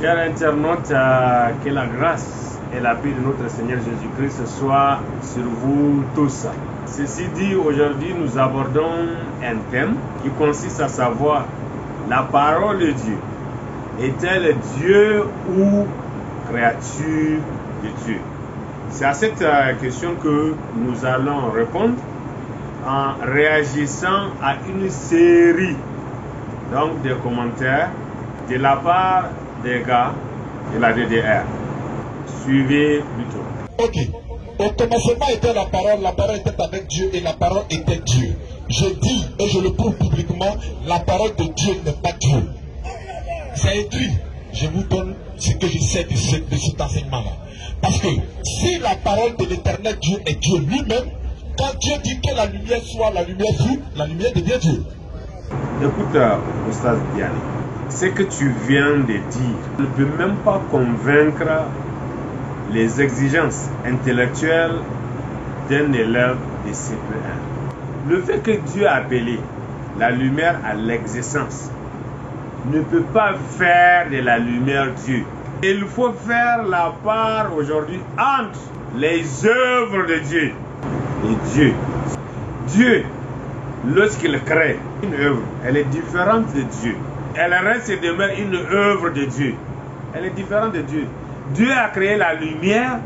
Chers internautes, que la grâce et la paix de notre Seigneur Jésus-Christ soient sur vous tous. Ceci dit, aujourd'hui nous abordons un thème qui consiste à savoir la parole de Dieu. Est-elle Dieu ou créature de Dieu? C'est à cette question que nous allons répondre en réagissant à une série de commentaires de la part des gars de la DDR. Suivez plutôt. Ok. Au commencement était la parole était avec Dieu et la parole était Dieu. Je dis et je le prouve publiquement, la parole de Dieu n'est pas Dieu. C'est écrit. Je vous donne ce que je sais de cet enseignement-là. Parce que si la parole de l'éternel Dieu est Dieu lui-même, quand Dieu dit que la lumière soit, la lumière fut, la lumière devient Dieu. Écoute, Oustaz Diani, ce que tu viens de dire ne peut même pas convaincre les exigences intellectuelles d'un élève de CP1. Le fait que Dieu a appelé la lumière à l'existence ne peut pas faire de la lumière Dieu. Il faut faire la part aujourd'hui entre les œuvres de Dieu et Dieu. Dieu, lorsqu'il crée une œuvre, elle est différente de Dieu. Elle reste et demeure une œuvre de Dieu. Elle est différente de Dieu. Dieu a créé la lumière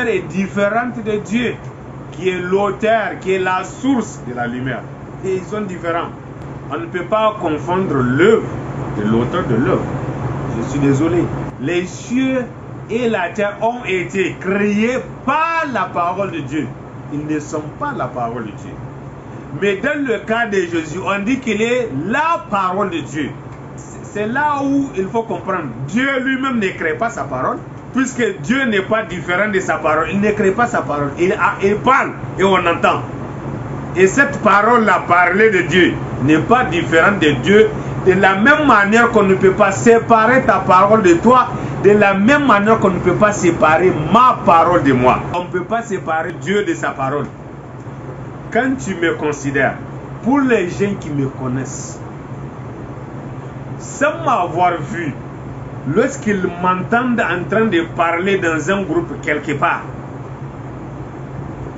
est différente de Dieu, qui est l'auteur, qui est la source de la lumière. Et ils sont différents. On ne peut pas confondre l'œuvre de l'auteur de l'œuvre. Je suis désolé. Les cieux et la terre ont été créés par la parole de Dieu. Ils ne sont pas la parole de Dieu. Mais dans le cas de Jésus, on dit qu'il est la parole de Dieu. C'est là où il faut comprendre. Dieu lui-même ne crée pas sa parole, puisque Dieu n'est pas différent de sa parole. Il ne crée pas sa parole. Il parle et on entend. Et cette parole-là, parler de Dieu, n'est pas différente de Dieu. De la même manière qu'on ne peut pas séparer ta parole de toi, de la même manière qu'on ne peut pas séparer ma parole de moi. On ne peut pas séparer Dieu de sa parole. Quand tu me considères, pour les gens qui me connaissent, sans m'avoir vu, lorsqu'ils m'entendent en train de parler dans un groupe quelque part,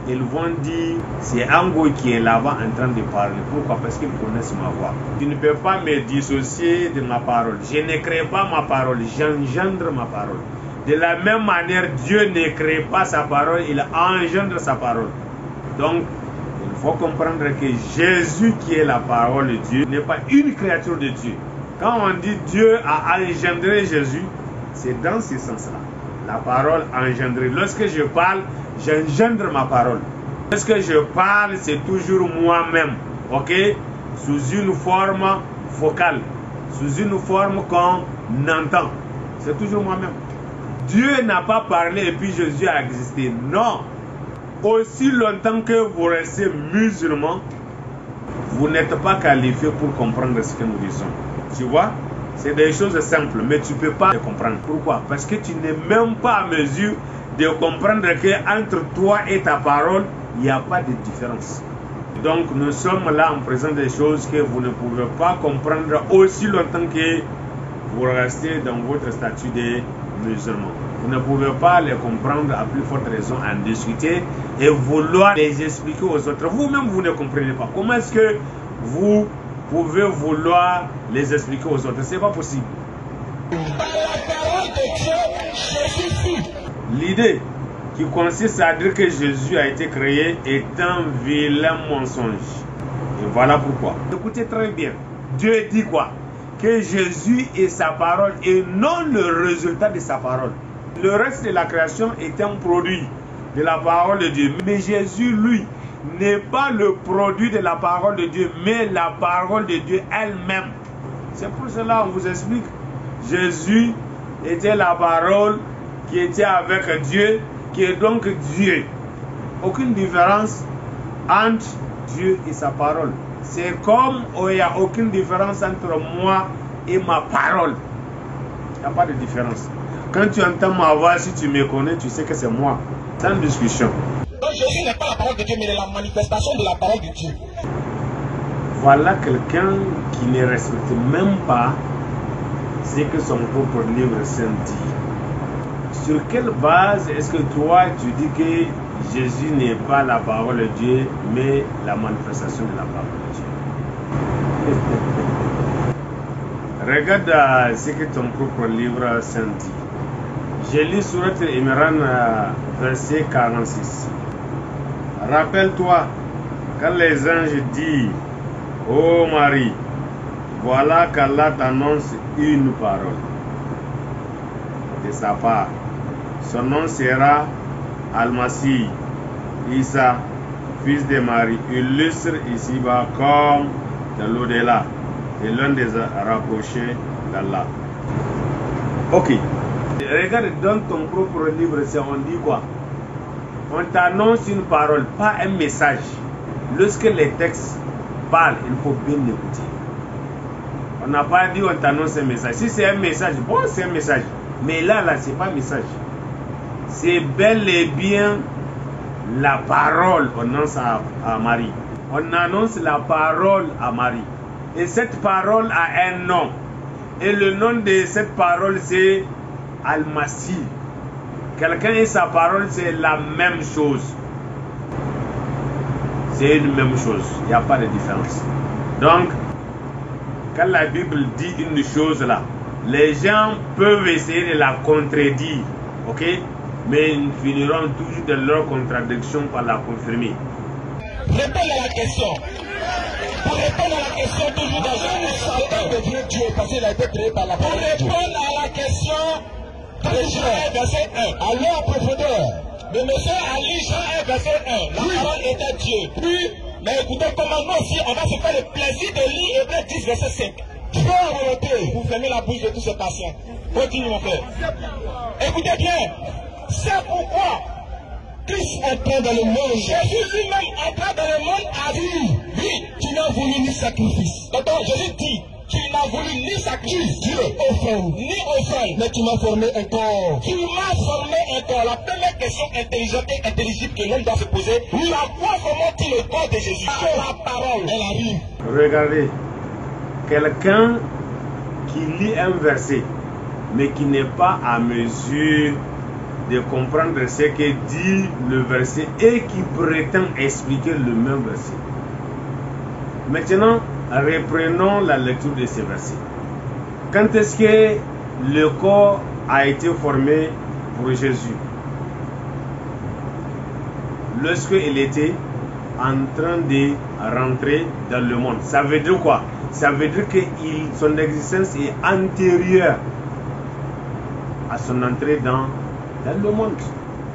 ils vont dire, c'est Ango qui est là-bas en train de parler. Pourquoi? Parce qu'ils connaissent ma voix. Tu ne peux pas me dissocier de ma parole. Je ne crée pas ma parole, j'engendre ma parole. De la même manière, Dieu ne crée pas sa parole, il engendre sa parole. Donc, il faut comprendre que Jésus, qui est la parole de Dieu, n'est pas une créature de Dieu. Quand on dit Dieu a engendré Jésus, c'est dans ce sens-là. La parole engendrée. Lorsque je parle, j'engendre ma parole. Lorsque je parle, c'est toujours moi-même. Ok? Sous une forme vocale. Sous une forme qu'on entend. C'est toujours moi-même. Dieu n'a pas parlé et puis Jésus a existé. Non. Aussi longtemps que vous restez musulman, vous n'êtes pas qualifié pour comprendre ce que nous disons. Tu vois? C'est des choses simples, mais tu ne peux pas les comprendre. Pourquoi? Parce que tu n'es même pas à mesure de comprendre qu'entre toi et ta parole, il n'y a pas de différence. Donc nous sommes là en présence des choses que vous ne pouvez pas comprendre aussi longtemps que vous restez dans votre statut de musulman. Vous ne pouvez pas les comprendre, à plus forte raison en discuter et vouloir les expliquer aux autres. Vous-même, vous ne comprenez pas. Comment est-ce que vous pouvez vouloir les expliquer aux autres? C'est pas possible. L'idée qui consiste à dire que Jésus a été créé est un vilain mensonge. Et voilà pourquoi. Écoutez très bien. Dieu dit quoi? Que Jésus est sa parole et non le résultat de sa parole. Le reste de la création est un produit de la parole de Dieu. Mais Jésus, lui, n'est pas le produit de la parole de Dieu, mais la parole de Dieu elle-même. C'est pour cela qu'on vous explique. Jésus était la parole qui était avec Dieu, qui est donc Dieu. Aucune différence entre Dieu et sa parole. C'est comme il n'y a aucune différence entre moi et ma parole. Il n'y a pas de différence. Quand tu entends ma voix, si tu me connais, tu sais que c'est moi. Sans discussion. Donc Jésus n'est pas la parole de Dieu, mais la manifestation de la parole de Dieu. Voilà quelqu'un qui ne respecte même pas ce que son propre livre saint dit. Sur quelle base est-ce que toi tu dis que Jésus n'est pas la parole de Dieu, mais la manifestation de la parole de Dieu? Regarde ce que ton propre livre saint dit. J'ai lu Surat Imran, verset 46. Rappelle-toi, quand les anges disent, ô Marie, voilà qu'Allah t'annonce une parole de sa part. Son nom sera Al-Masih, Isa, fils de Marie, illustre ici-bas comme dans l'au-delà, et l'un des rapprochés d'Allah. Ok. Regarde dans ton propre livre, on dit quoi? On t'annonce une parole, pas un message. Lorsque les textes parlent, il faut bien écouter. On n'a pas dit on t'annonce un message. Si c'est un message, bon c'est un message. Mais là, c'est pas un message. C'est bel et bien la parole. On annonce à Marie. On annonce la parole à Marie. Et cette parole a un nom. Et le nom de cette parole, c'est Al-Masih. Quelqu'un et sa parole, c'est la même chose. C'est une même chose. Il n'y a pas de différence. Donc, quand la Bible dit une chose là, les gens peuvent essayer de la contredire. Ok? Mais ils finiront toujours de leur contradiction par la confirmer. Répondre à la question. Pour répondre à la question, toujours dans une centaine de Dieu, parce qu'il a été créé par la parole de Dieu. Pour répondre à la question, verset 1. Allez en profondeur. Le monsieur Ali Jean 1, verset 1. La parole était Dieu. Puis, mais écoutez comment nous aussi, on va se faire le plaisir de lire Hébreux 10, verset 5. Dieu a volonté pour fermer la bouche de tous ces patients. Continue mon frère. Écoutez bien. C'est pourquoi Christ entrant dans le monde, Jésus lui-même entrant dans le monde a dit, oui, tu n'as voulu ni sacrifice. Donc Jésus dit, tu n'as voulu ni sacrifice, ni offrande, mais tu m'as formé un corps. Tu m'as formé un corps. La première question intelligente et intelligible que l'homme doit se poser, à quoi formons-ils le corps de Jésus? Par la parole. Elle arrive. Regardez, quelqu'un qui lit un verset, mais qui n'est pas à mesure de comprendre ce que dit le verset et qui prétend expliquer le même verset. Maintenant, reprenons la lecture de ces versets. Quand est-ce que le corps a été formé pour Jésus? Lorsqu'il était en train de rentrer dans le monde. Ça veut dire quoi? Ça veut dire que son existence est antérieure à son entrée dans le monde.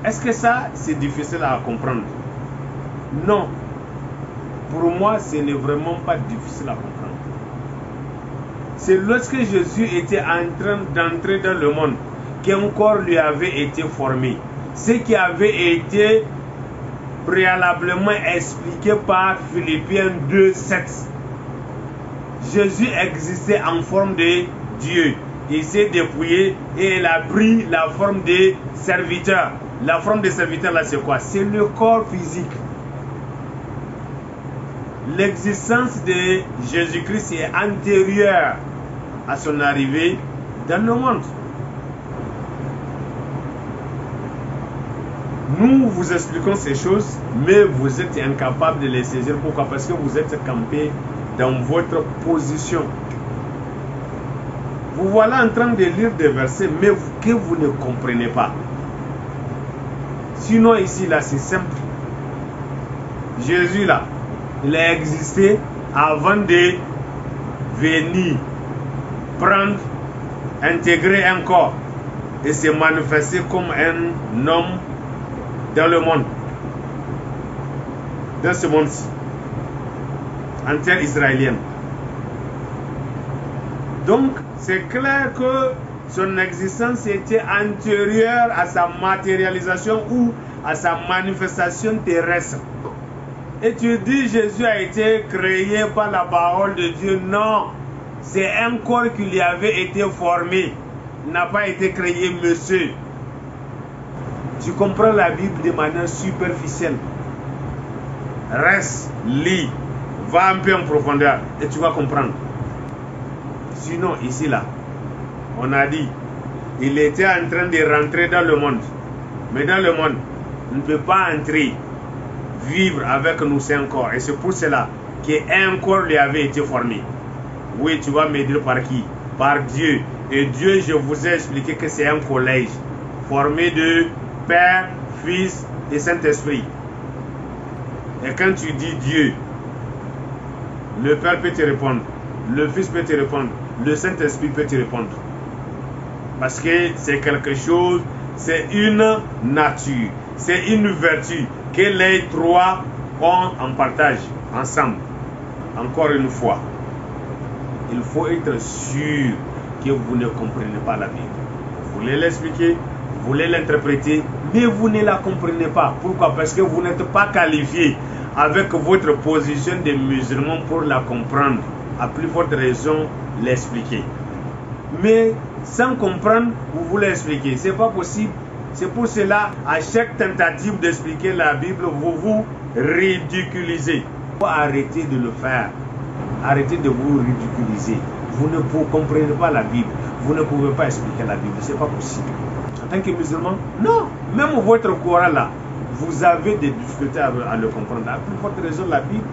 Est-ce que ça, c'est difficile à comprendre? Non. Pour moi, ce n'est vraiment pas difficile à comprendre. C'est lorsque Jésus était en train d'entrer dans le monde qu'un corps lui avait été formé. Ce qui avait été préalablement expliqué par Philippiens 2:7. Jésus existait en forme de Dieu. Il s'est dépouillé et il a pris la forme de serviteur. La forme de serviteur là, c'est quoi? C'est le corps physique. L'existence de Jésus-Christ est antérieure à son arrivée dans le monde. Nous vous expliquons ces choses, mais vous êtes incapable de les saisir. Pourquoi? Parce que vous êtes campé dans votre position. Vous voilà en train de lire des versets, mais que vous ne comprenez pas. Sinon, ici, là, c'est simple. Jésus, là, il a existé avant de venir prendre, intégrer un corps et se manifester comme un homme dans le monde. Dans ce monde-ci. En terre israélienne. Donc, c'est clair que son existence était antérieure à sa matérialisation ou à sa manifestation terrestre. Et tu dis Jésus a été créé par la parole de Dieu. Non, c'est un corps qui lui avait été formé. Il n'a pas été créé, monsieur. Tu comprends la Bible de manière superficielle. Reste, lis, va un peu en profondeur et tu vas comprendre. Sinon, ici, là, On a dit, il était en train de rentrer dans le monde. Mais dans le monde, on ne peut pas entrer, vivre avec nous, c'est un corps. Et c'est pour cela qu'un corps lui avait été formé. Oui, tu vas me dire par qui? Par Dieu. Et Dieu, je vous ai expliqué que c'est un collège formé de Père, Fils et Saint-Esprit. Et quand tu dis Dieu, le Père peut te répondre, le Fils peut te répondre, le Saint-Esprit peut te répondre. Parce que c'est quelque chose, c'est une nature, c'est une vertu que les trois ont en partage, ensemble. Encore une fois, il faut être sûr que vous ne comprenez pas la Bible. Vous voulez l'expliquer, vous voulez l'interpréter, mais vous ne la comprenez pas. Pourquoi? Parce que vous n'êtes pas qualifié avec votre position de musulman pour la comprendre. À plus forte raison, l'expliquer. Mais sans comprendre, vous voulez expliquer. Ce n'est pas possible. C'est pour cela, à chaque tentative d'expliquer la Bible, vous vous ridiculisez. Il faut arrêter de le faire. Arrêtez de vous ridiculiser. Vous ne comprenez pas la Bible. Vous ne pouvez pas expliquer la Bible. Ce n'est pas possible. En tant que musulman, non. Même votre Coran là, vous avez des difficultés à le comprendre. À plus forte raison, la Bible,